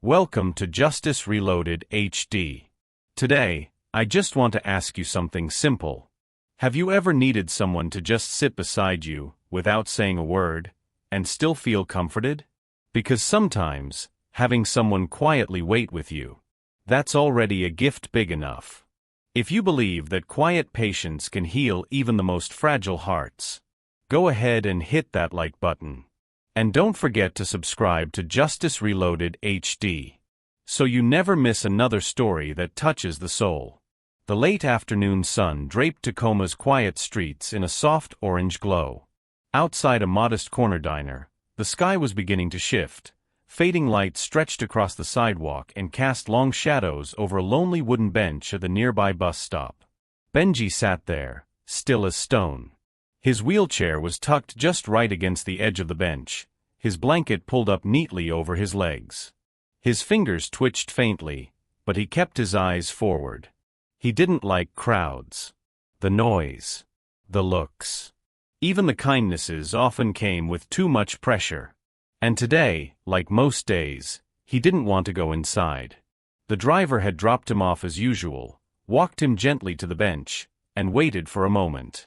Welcome to Justice Reloaded HD. Today, I just want to ask you something simple. Have you ever needed someone to just sit beside you, without saying a word, and still feel comforted? Because sometimes, having someone quietly wait with you, that's already a gift big enough. If you believe that quiet patience can heal even the most fragile hearts, go ahead and hit that like button. And don't forget to subscribe to Justice Reloaded HD, so you never miss another story that touches the soul. The late afternoon sun draped Tacoma's quiet streets in a soft orange glow. Outside a modest corner diner, the sky was beginning to shift. Fading light stretched across the sidewalk and cast long shadows over a lonely wooden bench at the nearby bus stop. Benji sat there, still as stone. His wheelchair was tucked just right against the edge of the bench, his blanket pulled up neatly over his legs. His fingers twitched faintly, but he kept his eyes forward. He didn't like crowds. The noise. The looks. Even the kindnesses often came with too much pressure. And today, like most days, he didn't want to go inside. The driver had dropped him off as usual, walked him gently to the bench, and waited for a moment.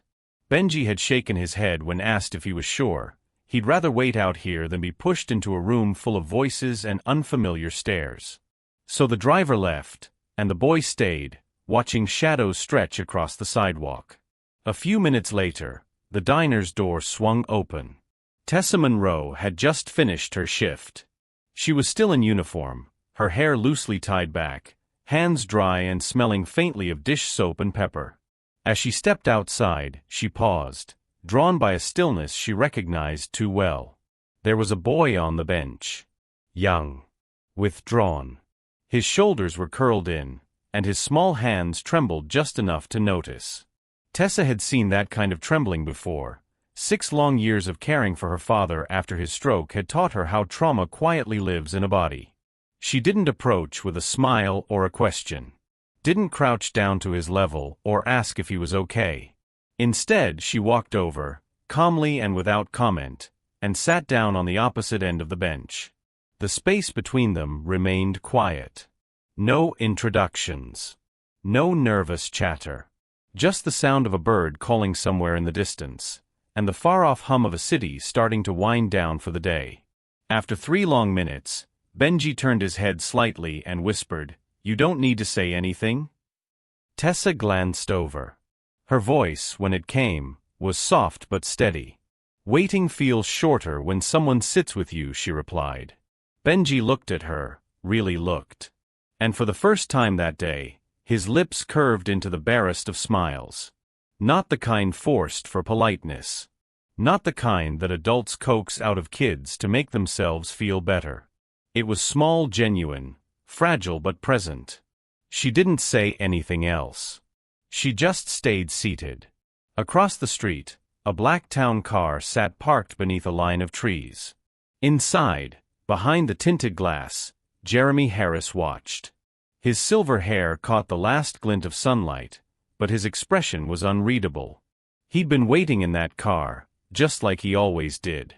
Benji had shaken his head when asked if he was sure. He'd rather wait out here than be pushed into a room full of voices and unfamiliar stares. So the driver left, and the boy stayed, watching shadows stretch across the sidewalk. A few minutes later, the diner's door swung open. Tessa Monroe had just finished her shift. She was still in uniform, her hair loosely tied back, hands dry and smelling faintly of dish soap and pepper. As she stepped outside, she paused, drawn by a stillness she recognized too well. There was a boy on the bench. Young. Withdrawn. His shoulders were curled in, and his small hands trembled just enough to notice. Tessa had seen that kind of trembling before. 6 long years of caring for her father after his stroke had taught her how trauma quietly lives in a body. She didn't approach with a smile or a question. Didn't crouch down to his level or ask if he was okay. Instead, she walked over, calmly and without comment, and sat down on the opposite end of the bench. The space between them remained quiet. No introductions. No nervous chatter. Just the sound of a bird calling somewhere in the distance, and the far-off hum of a city starting to wind down for the day. After 3 long minutes, Benji turned his head slightly and whispered, "You don't need to say anything?" Tessa glanced over. Her voice, when it came, was soft but steady. "Waiting feels shorter when someone sits with you," she replied. Benji looked at her, really looked. And for the first time that day, his lips curved into the barest of smiles. Not the kind forced for politeness. Not the kind that adults coax out of kids to make themselves feel better. It was small, genuine, fragile but present. She didn't say anything else. She just stayed seated. Across the street, a black town car sat parked beneath a line of trees. Inside, behind the tinted glass, Jeremy Harris watched. His silver hair caught the last glint of sunlight, but his expression was unreadable. He'd been waiting in that car, just like he always did.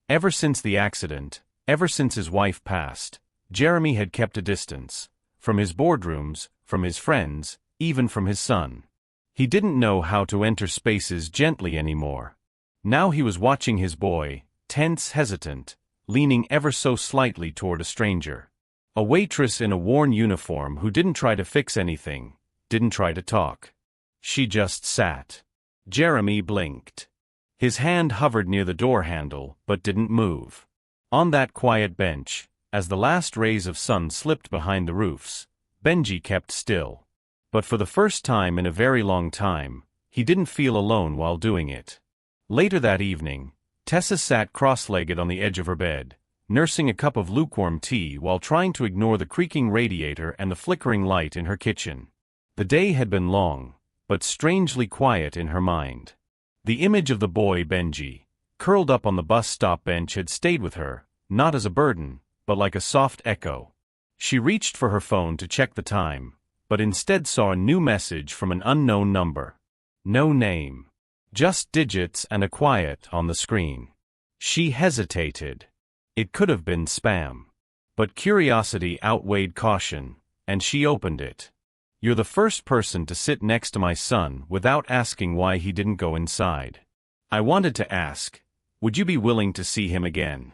Ever since the accident, ever since his wife passed, Jeremy had kept a distance. From his boardrooms, from his friends, even from his son. He didn't know how to enter spaces gently anymore. Now he was watching his boy, tense, hesitant, leaning ever so slightly toward a stranger. A waitress in a worn uniform who didn't try to fix anything, didn't try to talk. She just sat. Jeremy blinked. His hand hovered near the door handle, but didn't move. On that quiet bench, as the last rays of sun slipped behind the roofs, Benji kept still. But for the first time in a very long time, he didn't feel alone while doing it. Later that evening, Tessa sat cross-legged on the edge of her bed, nursing a cup of lukewarm tea while trying to ignore the creaking radiator and the flickering light in her kitchen. The day had been long, but strangely quiet in her mind. The image of the boy Benji, curled up on the bus stop bench, had stayed with her, not as a burden, but like a soft echo. She reached for her phone to check the time, but instead saw a new message from an unknown number. No name. Just digits and a quiet on the screen. She hesitated. It could have been spam. But curiosity outweighed caution, and she opened it. "You're the first person to sit next to my son without asking why he didn't go inside. I wanted to ask, would you be willing to see him again?"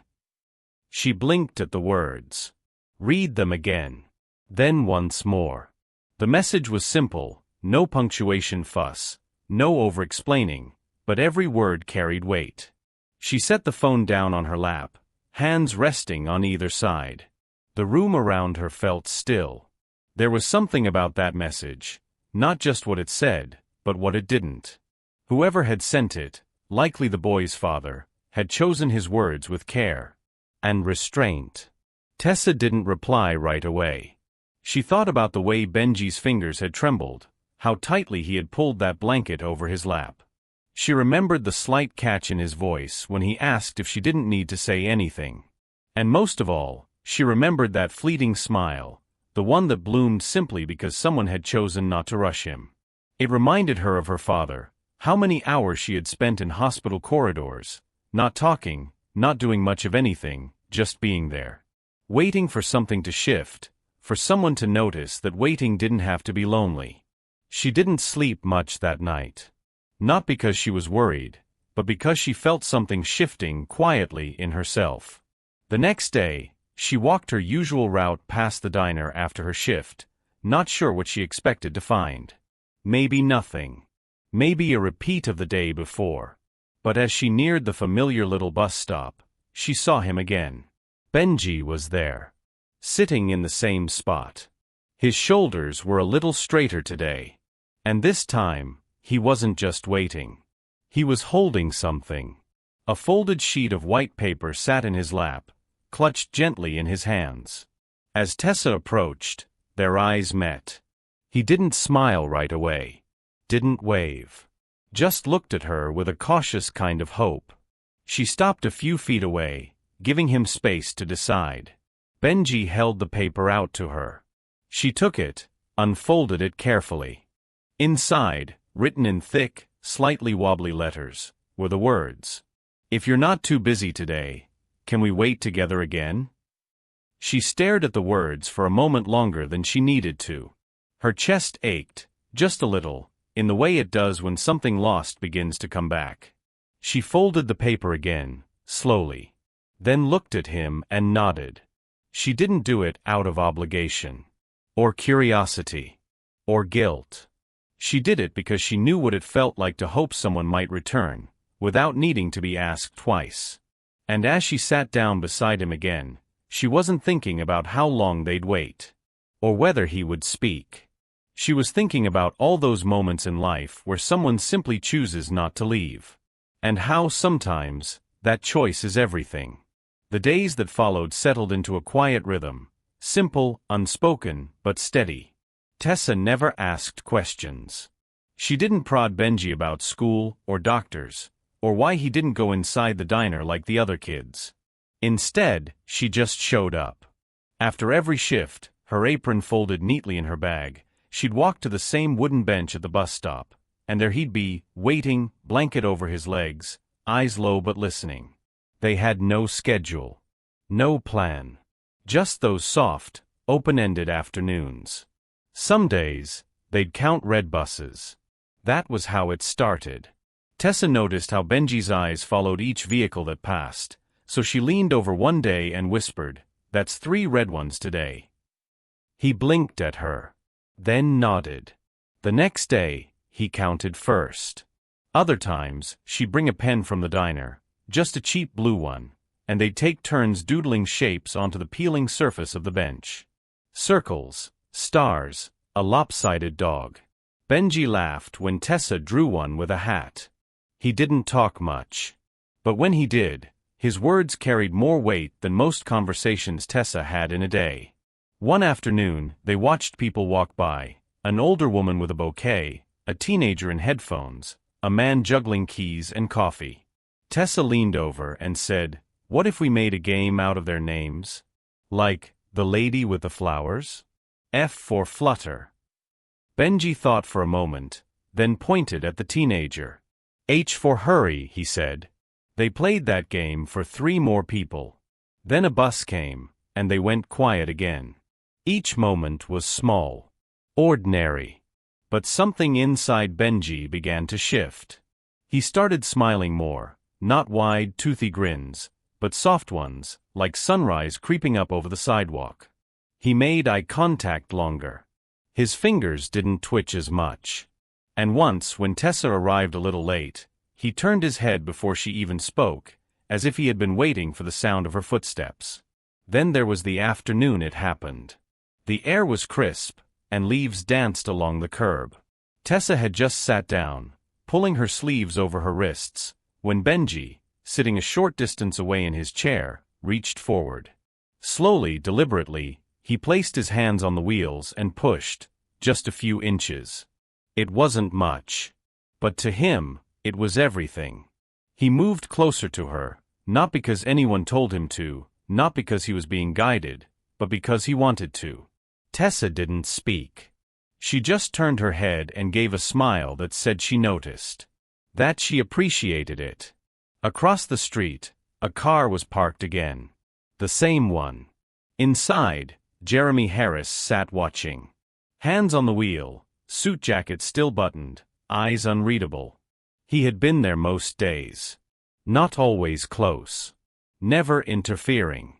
She blinked at the words. "Read them again." Then once more. The message was simple, no punctuation fuss, no over-explaining, but every word carried weight. She set the phone down on her lap, hands resting on either side. The room around her felt still. There was something about that message, not just what it said, but what it didn't. Whoever had sent it, likely the boy's father, had chosen his words with care and restraint. Tessa didn't reply right away. She thought about the way Benji's fingers had trembled, how tightly he had pulled that blanket over his lap. She remembered the slight catch in his voice when he asked if she didn't need to say anything. And most of all, she remembered that fleeting smile, the one that bloomed simply because someone had chosen not to rush him. It reminded her of her father, how many hours she had spent in hospital corridors, not talking, not doing much of anything, just being there. Waiting for something to shift, for someone to notice that waiting didn't have to be lonely. She didn't sleep much that night. Not because she was worried, but because she felt something shifting quietly in herself. The next day, she walked her usual route past the diner after her shift, not sure what she expected to find. Maybe nothing. Maybe a repeat of the day before. But as she neared the familiar little bus stop, she saw him again. Benji was there, sitting in the same spot. His shoulders were a little straighter today. And this time, he wasn't just waiting. He was holding something. A folded sheet of white paper sat in his lap, clutched gently in his hands. As Tessa approached, their eyes met. He didn't smile right away. Didn't wave. Just looked at her with a cautious kind of hope. She stopped a few feet away, giving him space to decide. Benji held the paper out to her. She took it, unfolded it carefully. Inside, written in thick, slightly wobbly letters, were the words, "If you're not too busy today, can we wait together again?" She stared at the words for a moment longer than she needed to. Her chest ached, just a little, in the way it does when something lost begins to come back. She folded the paper again, slowly. Then looked at him and nodded. She didn't do it out of obligation, or curiosity, or guilt. She did it because she knew what it felt like to hope someone might return, without needing to be asked twice. And as she sat down beside him again, she wasn't thinking about how long they'd wait, or whether he would speak. She was thinking about all those moments in life where someone simply chooses not to leave. And how sometimes, that choice is everything. The days that followed settled into a quiet rhythm, simple, unspoken, but steady. Tessa never asked questions. She didn't prod Benji about school, or doctors, or why he didn't go inside the diner like the other kids. Instead, she just showed up. After every shift, her apron folded neatly in her bag, she'd walk to the same wooden bench at the bus stop, and there he'd be, waiting, blanket over his legs, eyes low but listening. They had no schedule, no plan. Just those soft, open-ended afternoons. Some days, they'd count red buses. That was how it started. Tessa noticed how Benji's eyes followed each vehicle that passed, so she leaned over one day and whispered, "That's 3 red ones today." He blinked at her, then nodded. The next day, he counted first. Other times, she'd bring a pen from the diner, just a cheap blue one, and they'd take turns doodling shapes onto the peeling surface of the bench. Circles, stars, a lopsided dog. Benji laughed when Tessa drew one with a hat. He didn't talk much. But when he did, his words carried more weight than most conversations Tessa had in a day. One afternoon, they watched people walk by, an older woman with a bouquet, a teenager in headphones, a man juggling keys and coffee. Tessa leaned over and said, "What if we made a game out of their names? Like, the lady with the flowers? F for flutter." Benji thought for a moment, then pointed at the teenager. "H for hurry," he said. They played that game for 3 more people. Then a bus came, and they went quiet again. Each moment was small, ordinary. But something inside Benji began to shift. He started smiling more, not wide, toothy grins, but soft ones, like sunrise creeping up over the sidewalk. He made eye contact longer. His fingers didn't twitch as much. And once, when Tessa arrived a little late, he turned his head before she even spoke, as if he had been waiting for the sound of her footsteps. Then there was the afternoon it happened. The air was crisp, and leaves danced along the curb. Tessa had just sat down, pulling her sleeves over her wrists, when Benji, sitting a short distance away in his chair, reached forward. Slowly, deliberately, he placed his hands on the wheels and pushed, just a few inches. It wasn't much. But to him, it was everything. He moved closer to her, not because anyone told him to, not because he was being guided, but because he wanted to. Tessa didn't speak. She just turned her head and gave a smile that said she noticed. That she appreciated it. Across the street, a car was parked again. The same one. Inside, Jeremy Harris sat watching. Hands on the wheel, suit jacket still buttoned, eyes unreadable. He had been there most days. Not always close. Never interfering.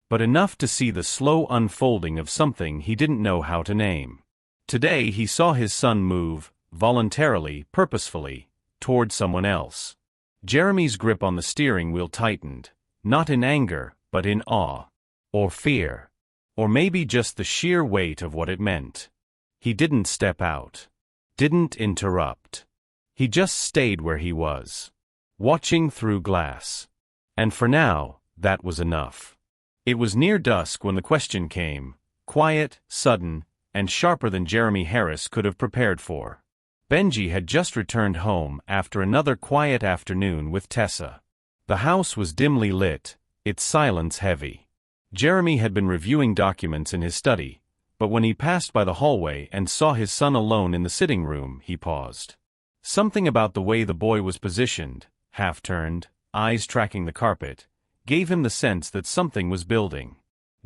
But enough to see the slow unfolding of something he didn't know how to name. Today he saw his son move, voluntarily, purposefully, toward someone else. Jeremy's grip on the steering wheel tightened, not in anger, but in awe. Or fear. Or maybe just the sheer weight of what it meant. He didn't step out. Didn't interrupt. He just stayed where he was. Watching through glass. And for now, that was enough. It was near dusk when the question came, quiet, sudden, and sharper than Jeremy Harris could have prepared for. Benji had just returned home after another quiet afternoon with Tessa. The house was dimly lit, its silence heavy. Jeremy had been reviewing documents in his study, but when he passed by the hallway and saw his son alone in the sitting room, he paused. Something about the way the boy was positioned, half-turned, eyes tracking the carpet, gave him the sense that something was building.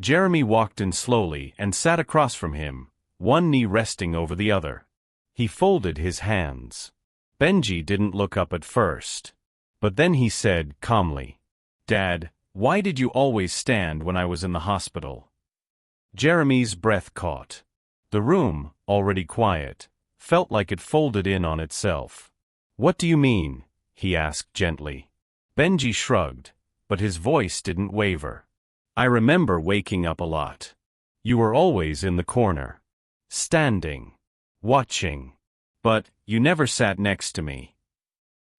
Jeremy walked in slowly and sat across from him, one knee resting over the other. He folded his hands. Benji didn't look up at first. But then he said calmly, "Dad, why did you always stand when I was in the hospital?" Jeremy's breath caught. The room, already quiet, felt like it folded in on itself. "What do you mean?" he asked gently. Benji shrugged, but his voice didn't waver. "I remember waking up a lot. You were always in the corner. Standing. Watching. But you never sat next to me."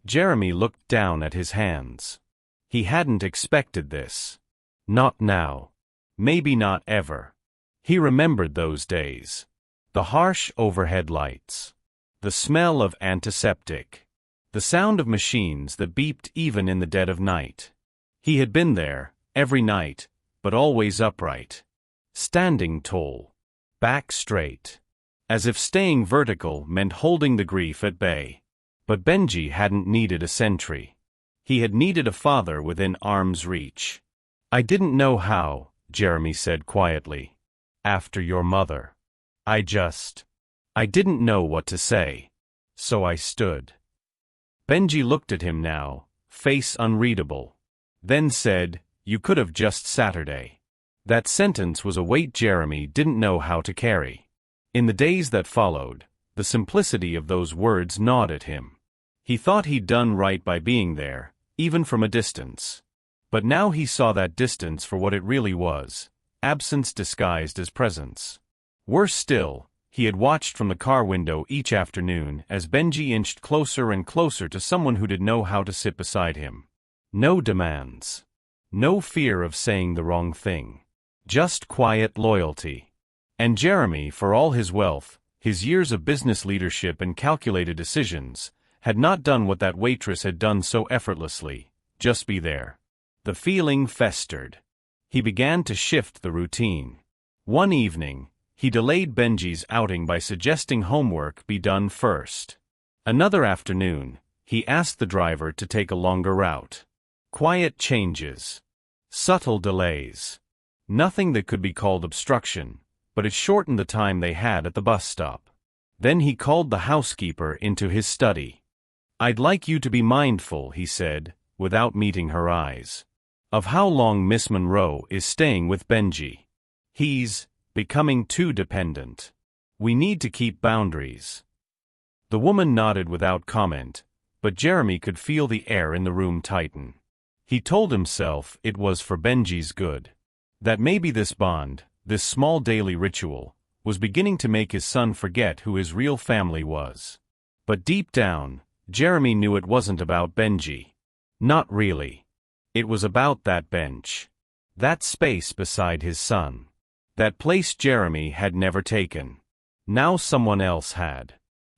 Jeremy looked down at his hands. He hadn't expected this. Not now. Maybe not ever. He remembered those days. The harsh overhead lights. The smell of antiseptic. The sound of machines that beeped even in the dead of night. He had been there, every night, but always upright. Standing tall. Back straight. As if staying vertical meant holding the grief at bay. But Benji hadn't needed a sentry. He had needed a father within arm's reach. "I didn't know how," Jeremy said quietly. "After your mother. I didn't know what to say. So I stood." Benji looked at him now, face unreadable. Then said, "You could have just Saturday." That sentence was a weight Jeremy didn't know how to carry. In the days that followed, the simplicity of those words gnawed at him. He thought he'd done right by being there, even from a distance. But now he saw that distance for what it really was, absence disguised as presence. Worse still, he had watched from the car window each afternoon as Benji inched closer and closer to someone who didn't know how to sit beside him. No demands. No fear of saying the wrong thing. Just quiet loyalty. And Jeremy, for all his wealth, his years of business leadership and calculated decisions, had not done what that waitress had done so effortlessly, just be there. The feeling festered. He began to shift the routine. One evening, he delayed Benji's outing by suggesting homework be done first. Another afternoon, he asked the driver to take a longer route. Quiet changes. Subtle delays. Nothing that could be called obstruction, but it shortened the time they had at the bus stop. Then he called the housekeeper into his study. "I'd like you to be mindful," he said, without meeting her eyes, "of how long Miss Monroe is staying with Benji. He's becoming too dependent. We need to keep boundaries." The woman nodded without comment, but Jeremy could feel the air in the room tighten. He told himself it was for Benji's good. That maybe this bond, this small daily ritual, was beginning to make his son forget who his real family was. But deep down, Jeremy knew it wasn't about Benji. Not really. It was about that bench. That space beside his son. That place Jeremy had never taken. Now someone else had.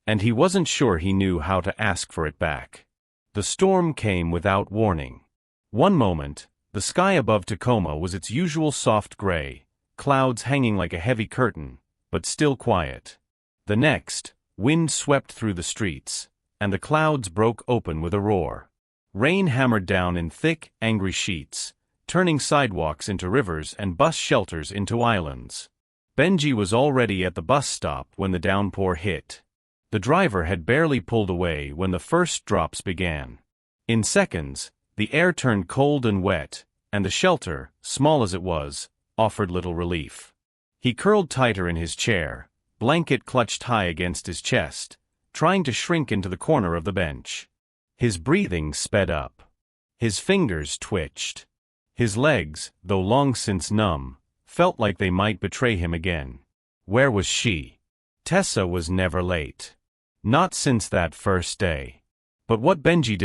And he wasn't sure he knew how to ask for it back. The storm came without warning. One moment, the sky above Tacoma was its usual soft gray, clouds hanging like a heavy curtain, but still quiet. The next, wind swept through the streets, and the clouds broke open with a roar. Rain hammered down in thick, angry sheets, turning sidewalks into rivers and bus shelters into islands. Benji was already at the bus stop when the downpour hit. The driver had barely pulled away when the first drops began. In seconds, the air turned cold and wet, and the shelter, small as it was, offered little relief. He curled tighter in his chair, blanket clutched high against his chest, trying to shrink into the corner of the bench. His breathing sped up. His fingers twitched. His legs, though long since numb, felt like they might betray him again. Where was she? Tessa was never late. Not since that first day. But what Benji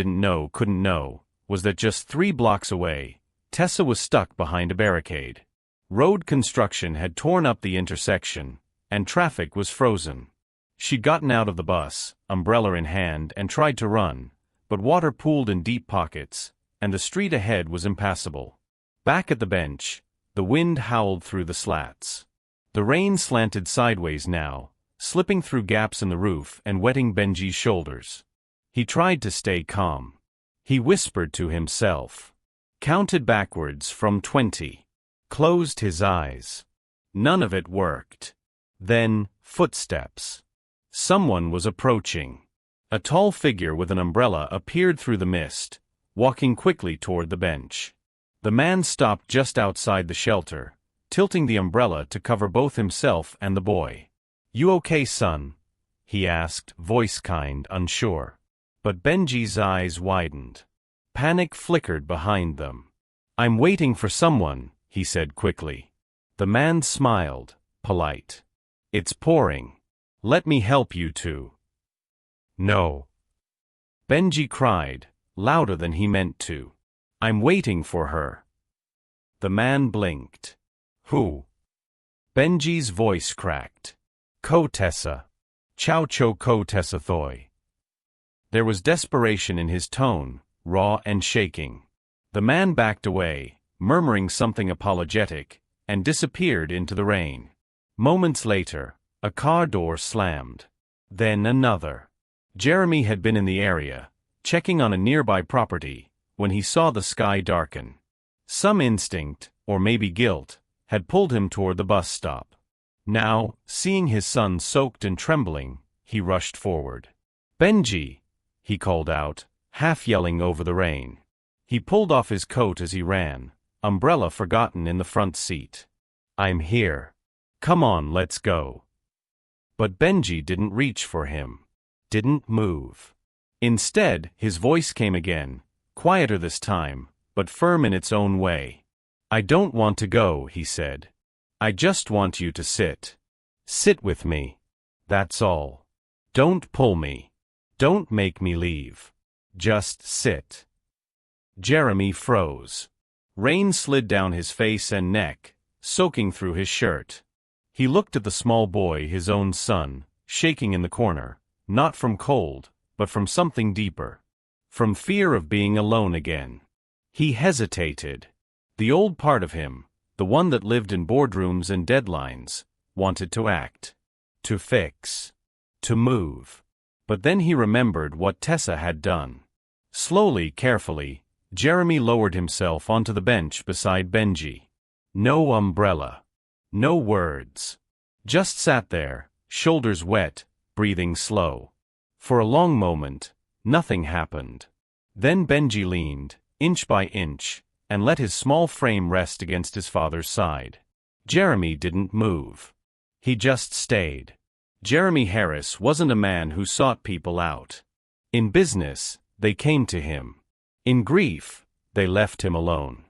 couldn't know, was that just 3 blocks away, Tessa was stuck behind a barricade. Road construction had torn up the intersection, and traffic was frozen. She'd gotten out of the bus, umbrella in hand, and tried to run, but water pooled in deep pockets, and the street ahead was impassable. Back at the bench, the wind howled through the slats. The rain slanted sideways now, slipping through gaps in the roof and wetting Benji's shoulders. He tried to stay calm. He whispered to himself. Counted backwards from 20. Closed his eyes. None of it worked. Then, footsteps. Someone was approaching. A tall figure with an umbrella appeared through the mist, walking quickly toward the bench. The man stopped just outside the shelter, tilting the umbrella to cover both himself and the boy. "You okay, son?" he asked, voice kind, unsure. But Benji's eyes widened. Panic flickered behind them. "I'm waiting for someone," he said quickly. The man smiled, polite. "It's pouring. Let me help you two." "No." Benji cried, louder than he meant to. "I'm waiting for her." The man blinked. "Who?" Benji's voice cracked. "Ko Tessa. Chow cho ko Tessa thoi." There was desperation in his tone, raw and shaking. The man backed away, murmuring something apologetic, and disappeared into the rain. Moments later, a car door slammed. Then another. Jeremy had been in the area, checking on a nearby property, when he saw the sky darken. Some instinct, or maybe guilt, had pulled him toward the bus stop. Now, seeing his son soaked and trembling, he rushed forward. "Benji!" he called out, half yelling over the rain. He pulled off his coat as he ran, umbrella forgotten in the front seat. "I'm here. Come on, let's go." But Benji didn't reach for him. Didn't move. Instead, his voice came again, quieter this time, but firm in its own way. "I don't want to go," he said. "I just want you to sit. Sit with me. That's all. Don't pull me. Don't make me leave. Just sit." Jeremy froze. Rain slid down his face and neck, soaking through his shirt. He looked at the small boy, his own son, shaking in the corner, not from cold, but from something deeper. From fear of being alone again. He hesitated. The old part of him, the one that lived in boardrooms and deadlines, wanted to act. To fix. To move. But then he remembered what Tessa had done. Slowly, carefully, Jeremy lowered himself onto the bench beside Benji. No umbrella. No words. Just sat there, shoulders wet, breathing slow. For a long moment, nothing happened. Then Benji leaned, inch by inch, and let his small frame rest against his father's side. Jeremy didn't move. He just stayed. Jeremy Harris wasn't a man who sought people out. In business, they came to him. In grief, they left him alone.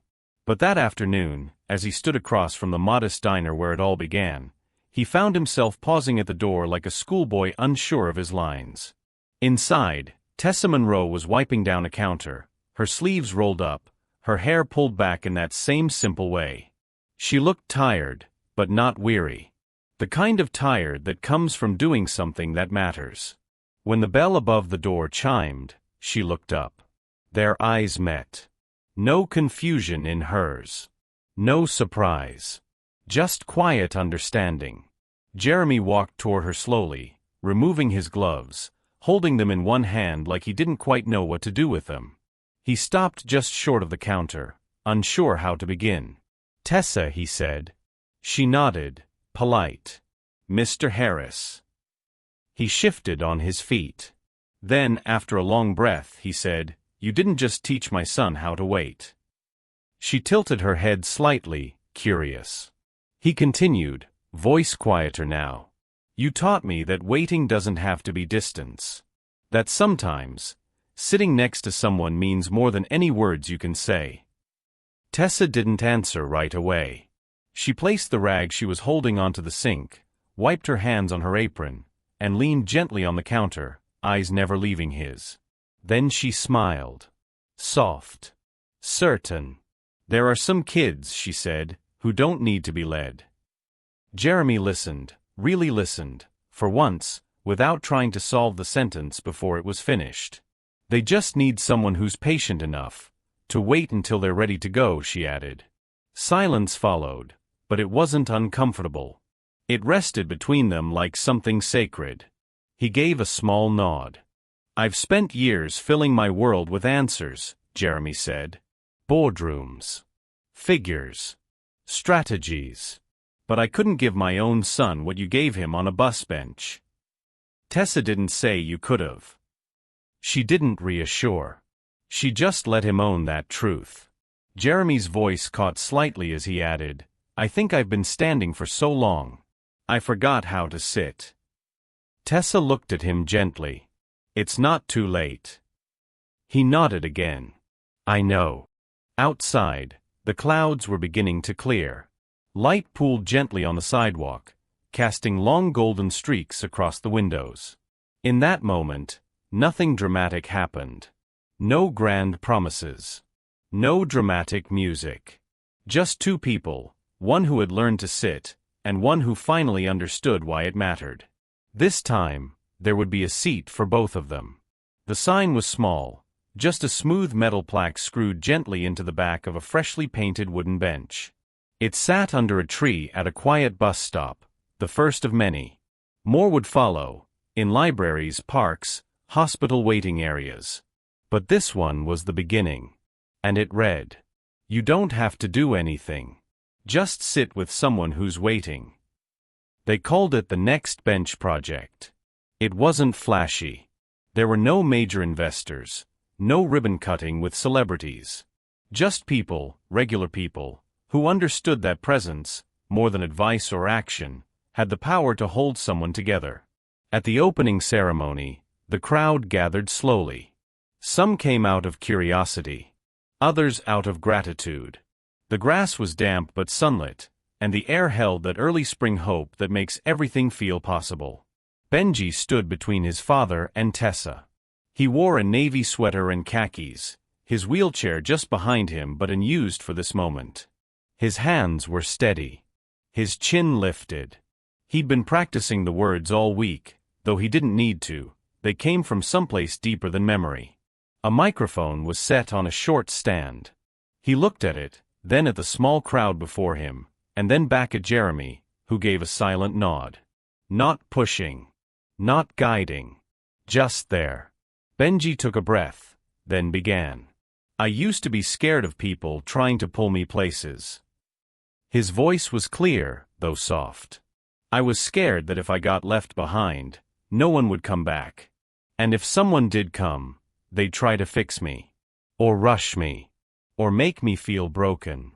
But that afternoon, as he stood across from the modest diner where it all began, he found himself pausing at the door like a schoolboy unsure of his lines. Inside, Tessa Monroe was wiping down a counter, her sleeves rolled up, her hair pulled back in that same simple way. She looked tired, but not weary. The kind of tired that comes from doing something that matters. When the bell above the door chimed, she looked up. Their eyes met. No confusion in hers. No surprise. Just quiet understanding. Jeremy walked toward her slowly, removing his gloves, holding them in one hand like he didn't quite know what to do with them. He stopped just short of the counter, unsure how to begin. "Tessa," he said. She nodded, polite. "Mr. Harris." He shifted on his feet. Then, after a long breath, he said, "You didn't just teach my son how to wait." She tilted her head slightly, curious. He continued, voice quieter now. "You taught me that waiting doesn't have to be distance. That sometimes, sitting next to someone means more than any words you can say." Tessa didn't answer right away. She placed the rag she was holding onto the sink, wiped her hands on her apron, and leaned gently on the counter, eyes never leaving his. Then she smiled. Soft. Certain. "There are some kids," she said, "who don't need to be led." Jeremy listened, really listened, for once, without trying to solve the sentence before it was finished. "They just need someone who's patient enough to wait until they're ready to go," she added. Silence followed, but it wasn't uncomfortable. It rested between them like something sacred. He gave a small nod. "I've spent years filling my world with answers," Jeremy said. "Boardrooms. Figures. Strategies. But I couldn't give my own son what you gave him on a bus bench." Tessa didn't say you could've. She didn't reassure. She just let him own that truth. Jeremy's voice caught slightly as he added, "I think I've been standing for so long. I forgot how to sit." Tessa looked at him gently. "It's not too late." He nodded again. "I know." Outside, the clouds were beginning to clear. Light pooled gently on the sidewalk, casting long golden streaks across the windows. In that moment, nothing dramatic happened. No grand promises. No dramatic music. Just two people, one who had learned to sit, and one who finally understood why it mattered. This time, there would be a seat for both of them. The sign was small, just a smooth metal plaque screwed gently into the back of a freshly painted wooden bench. It sat under a tree at a quiet bus stop, the first of many. More would follow, in libraries, parks, hospital waiting areas. But this one was the beginning. And it read, "You don't have to do anything. Just sit with someone who's waiting." They called it the Next Bench Project. It wasn't flashy. There were no major investors, no ribbon cutting with celebrities. Just people, regular people, who understood that presence, more than advice or action, had the power to hold someone together. At the opening ceremony, the crowd gathered slowly. Some came out of curiosity. Others out of gratitude. The grass was damp but sunlit, and the air held that early spring hope that makes everything feel possible. Benji stood between his father and Tessa. He wore a navy sweater and khakis, his wheelchair just behind him but unused for this moment. His hands were steady. His chin lifted. He'd been practicing the words all week, though he didn't need to. They came from someplace deeper than memory. A microphone was set on a short stand. He looked at it, then at the small crowd before him, and then back at Jeremy, who gave a silent nod. Not pushing. Not guiding. Just there. Benji took a breath, then began. "I used to be scared of people trying to pull me places." His voice was clear, though soft. I was scared that if I got left behind, no one would come back. And if someone did come, they'd try to fix me. Or rush me. Or make me feel broken.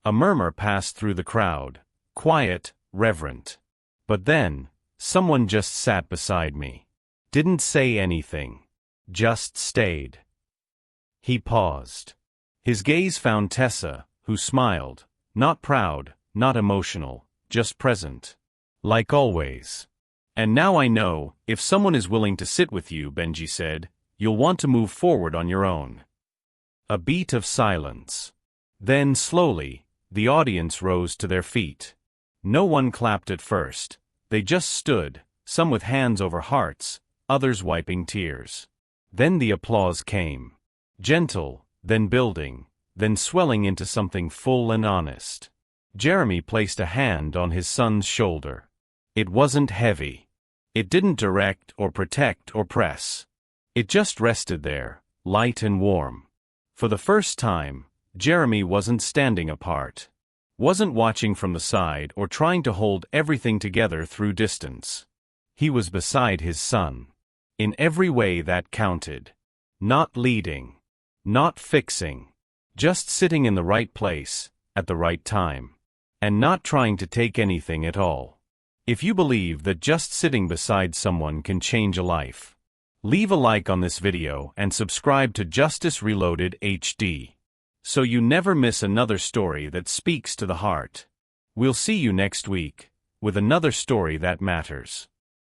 A murmur passed through the crowd, quiet, reverent. But then, someone just sat beside me. Didn't say anything. Just stayed. He paused. His gaze found Tessa, who smiled, not proud, not emotional, just present. Like always. And now I know, if someone is willing to sit with you, Benji said, you'll want to move forward on your own. A beat of silence. Then, slowly, the audience rose to their feet. No one clapped at first. They just stood, some with hands over hearts, others wiping tears. Then the applause came. Gentle, then building, then swelling into something full and honest. Jeremy placed a hand on his son's shoulder. It wasn't heavy. It didn't direct or protect or press. It just rested there, light and warm. For the first time, Jeremy wasn't standing apart. Wasn't watching from the side or trying to hold everything together through distance. He was beside his son. In every way that counted. Not leading. Not fixing. Just sitting in the right place, at the right time. And not trying to take anything at all. If you believe that just sitting beside someone can change a life, leave a like on this video and subscribe to Justice Reloaded HD, so you never miss another story that speaks to the heart. We'll see you next week, with another story that matters.